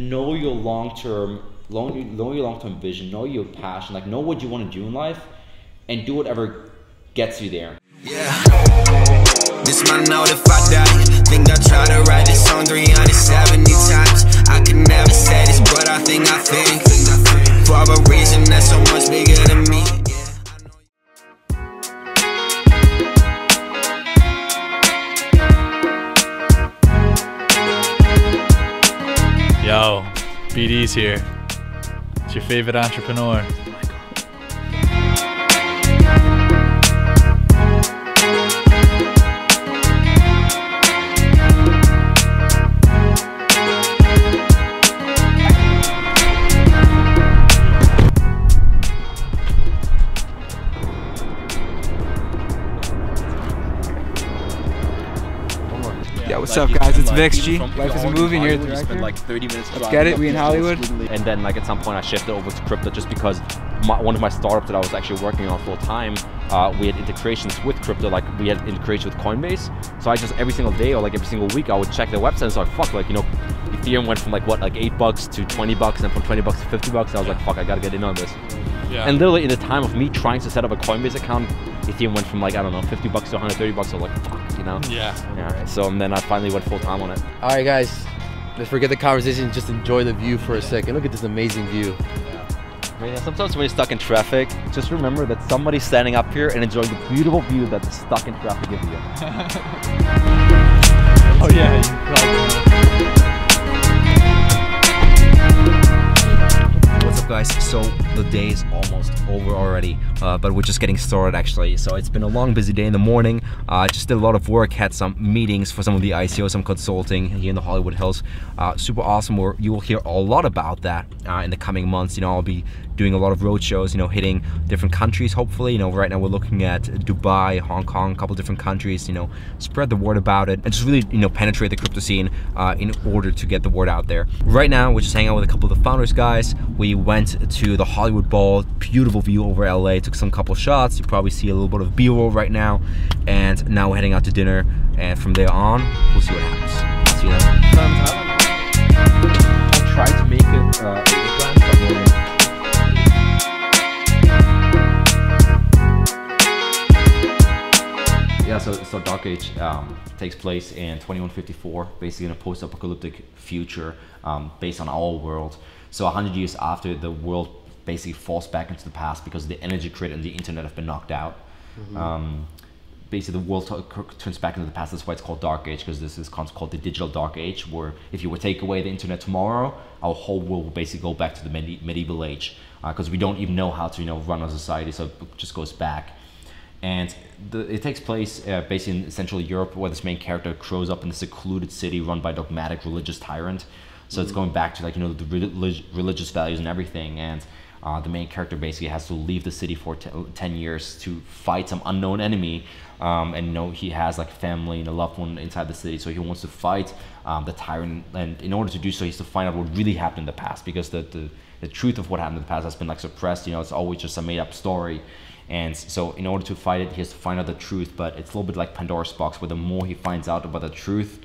know your long-term vision, know your passion, like know what you want to do in life, and do whatever gets you there. Yeah, this my note if I die. Think I try to write this song 370 times. I can never say this, but I think for a reason that's so much bigger than me. Yo, BD's here. It's your favorite entrepreneur. Yeah, what's up guys, it's Vex G. Life is a movie and you're the director. Spend like 30 minutes. Let's get it, we in Hollywood. And then like at some point I shifted over to crypto just because one of my startups that I was actually working on full time, we had integrations with crypto, like we had integrations with Coinbase. So I just every single day or like every single week I would check their website and so fuck, like, you know, Ethereum went from like what, like $8 to $20 and from $20 to $50 and I was like, fuck, I gotta get in on this. Yeah. And literally in the time of me trying to set up a Coinbase account, Ethereum went from like, I don't know, $50 to $130, so like, fuck, you know? Yeah. So and then I finally went full time on it. All right, guys, let's forget the conversation. Just enjoy the view for a second. Look at this amazing view. Yeah, sometimes when you're stuck in traffic, just remember that somebody's standing up here and enjoying the beautiful view that the stuck in traffic gives you. Oh yeah, you probably. What's up guys, so the day is almost over already, but we're just getting started actually. So it's been a long busy day in the morning, just did a lot of work, had some meetings for some of the ICOs, some consulting here in the Hollywood Hills. Super awesome, you will hear a lot about that in the coming months. You know, I'll be doing a lot of road shows, you know, hitting different countries hopefully. You know, right now we're looking at Dubai, Hong Kong, a couple different countries, you know, spread the word about it and just really, you know, penetrate the crypto scene in order to get the word out there. Right now we're just hanging out with a couple of the founders guys. We went to the Hollywood Bowl, beautiful view over LA, took some couple shots. You probably see a little bit of B-roll right now, and now we're heading out to dinner, and from there on we'll see what happens. See you then. I tried to make it yeah, so Dark Age takes place in 2154, basically in a post-apocalyptic future based on our world. So 100 years after, the world basically falls back into the past because the energy grid and the internet have been knocked out. Basically the world turns back into the past. That's why it's called Dark Age, because this is called the digital Dark Age, where if you would take away the internet tomorrow, our whole world will basically go back to the medieval age, because we don't even know how to, you know, run a society, so it just goes back. And it takes place basically in Central Europe, where this main character grows up in a secluded city run by a dogmatic religious tyrant. So it's going back to, like, you know, the religious values and everything. And the main character basically has to leave the city for 10 years to fight some unknown enemy. And, you know, he has like family and a loved one inside the city. So he wants to fight the tyrant. And in order to do so, he has to find out what really happened in the past, because the truth of what happened in the past has been like suppressed. You know, it's always just a made up story. And so in order to fight it, he has to find out the truth. But it's a little bit like Pandora's box, where the more he finds out about the truth,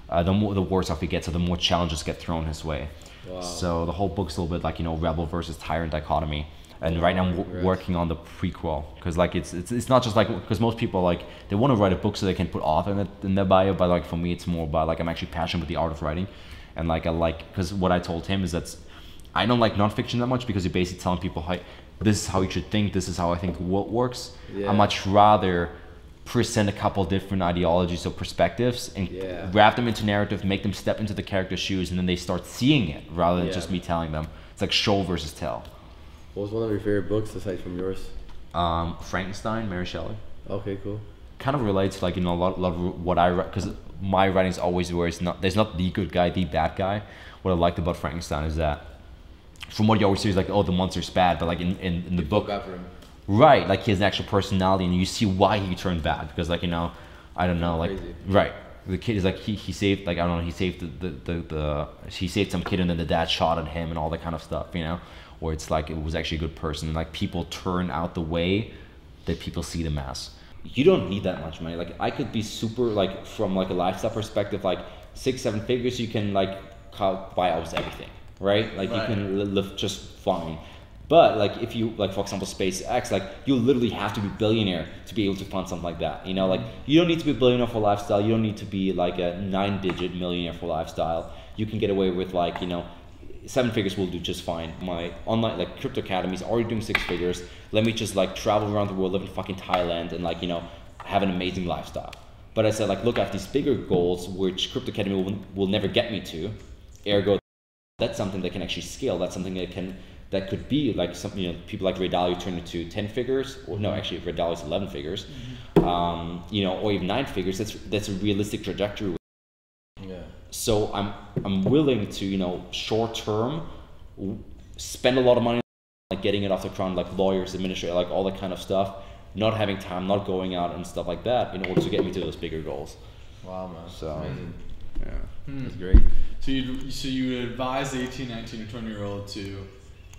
the worse off he gets, so the more challenges get thrown his way. Wow. So the whole book's a little bit like, you know, rebel versus tyrant dichotomy. And right now I'm working on the prequel, because like it's not just like, because most people like they want to write a book so they can put author in their bio, but like for me it's more about like I'm actually passionate with the art of writing, and like I like, because what I told him is that I don't like nonfiction that much, because you're basically telling people, hey, this is how you should think, this is how I think the world works. I much rather present a couple different ideologies or perspectives and wrap them into narrative, make them step into the character's shoes, and then they start seeing it rather than just me telling them. It's like show versus tell. What was one of your favorite books aside from yours? Frankenstein, Mary Shelley. Okay, cool. Kind of relates to, like, you know, a lot of what I write, because my writing is always where there's not the good guy, the bad guy. What I liked about Frankenstein is that from what you always see is like, oh, the monster's bad, but like in the book, right, like he has an actual personality, and you see why he turned bad, because, like, you know, I don't know, like, right, the kid is like, he saved, like, I don't know, he saved he saved some kid, and then the dad shot at him and all that kind of stuff, you know, where it's like it was actually a good person, and like people turn out the way that people see them as. You don't need that much money. Like, I could be super, like, from like a lifestyle perspective, like 6-7 figures, you can like buy almost everything. right? Like you can live just fine. But like if you, like for example SpaceX, like you literally have to be a billionaire to be able to fund something like that. You know, like you don't need to be a billionaire for lifestyle. You don't need to be like a 9-digit millionaire for lifestyle. You can get away with like, you know, 7 figures will do just fine. My online like crypto academy is already doing 6 figures. Let me just like travel around the world, live in fucking Thailand, and like, you know, have an amazing lifestyle. But I said like, look, I have these bigger goals which crypto academy will never get me to. Ergo, that's something that can actually scale. That's something that could be like something, you know, people like Ray Dalio turn into 10 figures, or no, actually Ray Dalio's 11 figures, you know, or even 9 figures. That's a realistic trajectory. Yeah. So I'm willing to, you know, short term spend a lot of money like getting it off the ground, like lawyers, administrators, like all that kind of stuff, not having time, not going out and stuff like that in order to get me to those bigger goals. Wow, man. So amazing. Yeah, That's great. So you would advise the 18, 19, or 20-year-old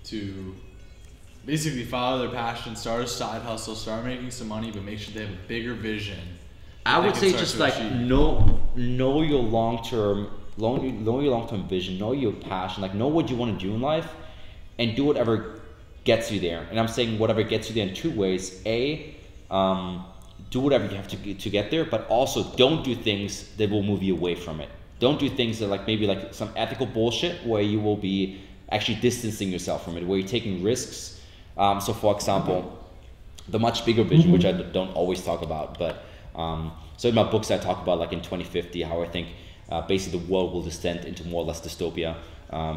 to basically follow their passion, start a side hustle, start making some money, but make sure they have a bigger vision. I would say just like know your long-term vision, know your passion, like know what you want to do in life, and do whatever gets you there. And I'm saying whatever gets you there in 2 ways. A, do whatever you have to get there, but also don't do things that will move you away from it. Don't do things that like maybe like some ethical bullshit where you will be actually distancing yourself from it, where you're taking risks. So for example, the much bigger vision, which I don't always talk about, but so in my books I talk about like in 2050 how I think basically the world will descend into more or less dystopia,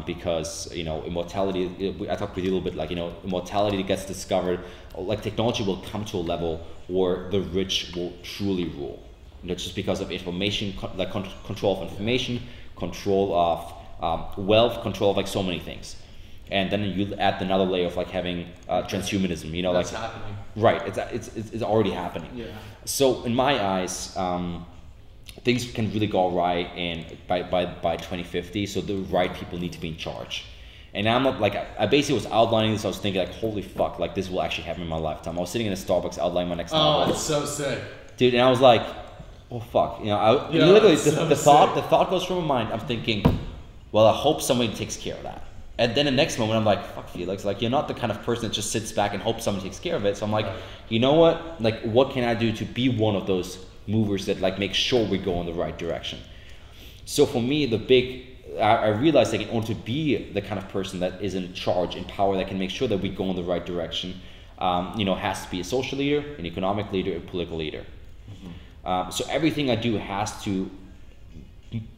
because, you know, immortality, I talked with you a little bit, like, you know, immortality gets discovered, like technology will come to a level where the rich will truly rule, you know, just because of information, like control of information, control of wealth, control of like so many things. And then you add another layer of like having transhumanism, you know, that's like happening. Right, it's already happening. Yeah. So in my eyes, things can really go right and by 2050. So the right people need to be in charge. And I'm not like, I basically was outlining this. I was thinking like, holy fuck, like this will actually happen in my lifetime. I was sitting in a Starbucks outlining my next novel. Oh, it's so sick, dude. And I was like, oh fuck, you know, literally the thought goes through my mind. I'm thinking, well, I hope somebody takes care of that. And then the next moment I'm like, fuck Felix, like you're not the kind of person that just sits back and hopes someone takes care of it. So I'm like, you know what? Like what can I do to be one of those movers that like make sure we go in the right direction? So for me, I realized that in order to be the kind of person that is in charge, in power, that can make sure that we go in the right direction, you know, has to be a social leader, an economic leader, a political leader. So everything I do has to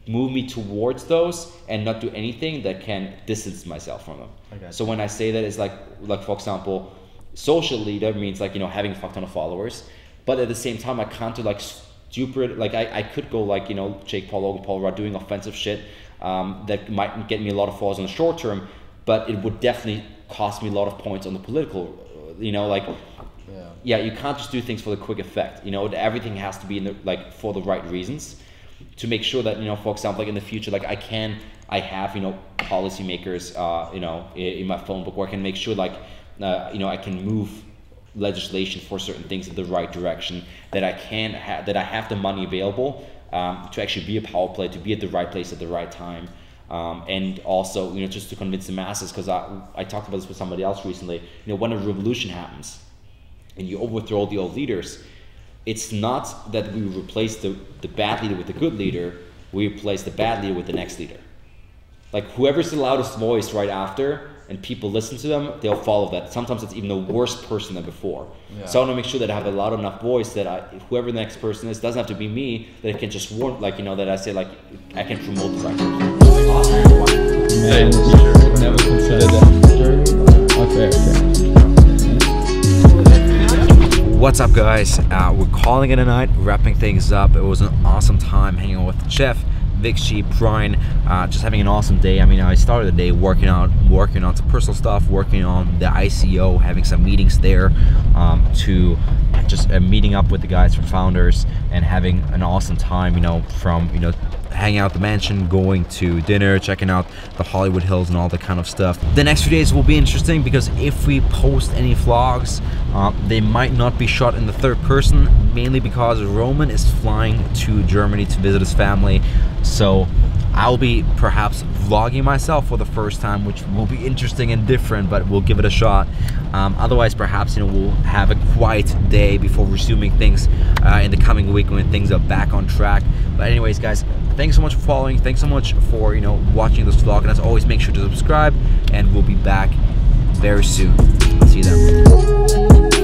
move me towards those and not do anything that can distance myself from them. So when I say that, it's like for example, social leader means like, you know, having a fuck ton of followers, but at the same time I can't do like stupid, like I could go like, you know, Jake Paul, Logan Paul, Rudd, doing offensive shit that might get me a lot of followers in the short term, but it would definitely cost me a lot of points on the political, you know, like yeah, you can't just do things for the quick effect, you know, everything has to be in the, like for the right reasons, to make sure that, you know, for example, like in the future, like I have, you know, policymakers, you know, in my phone book where I can make sure like, you know, I can move legislation for certain things in the right direction, that I have the money available to actually be a power player, to be at the right place at the right time. And also, you know, just to convince the masses, because I talked about this with somebody else recently, you know, when a revolution happens and you overthrow the old leaders, it's not that we replace the bad leader with the good leader, we replace the bad leader with the next leader. Like whoever's the loudest voice right after and people listen to them, they'll follow that. Sometimes it's even the worst person than before. Yeah. So I want to make sure that I have a loud enough voice that whoever the next person is, doesn't have to be me, that it can just warn, like, you know, that I say like, I can promote the right person. Hey, sure. Never considered that. Okay. What's up, guys? We're calling it a night, wrapping things up. It was an awesome time hanging out with Jeff, Vixie, Brian, just having an awesome day. I mean, I started the day working on some personal stuff, working on the ICO, having some meetings there, to just meeting up with the guys from Founders and having an awesome time, you know, from, you know, hanging out at the mansion, going to dinner, checking out the Hollywood Hills and all that kind of stuff. The next few days will be interesting because if we post any vlogs, they might not be shot in the third person, mainly because Roman is flying to Germany to visit his family. So I'll be perhaps vlogging myself for the first time, which will be interesting and different, but we'll give it a shot. Otherwise, perhaps, you know, we'll have a quiet day before resuming things in the coming week when things are back on track. But anyways, guys, thanks so much for following. Thanks so much for, you know, watching this vlog. And as always, make sure to subscribe, and we'll be back very soon. I'll see you then.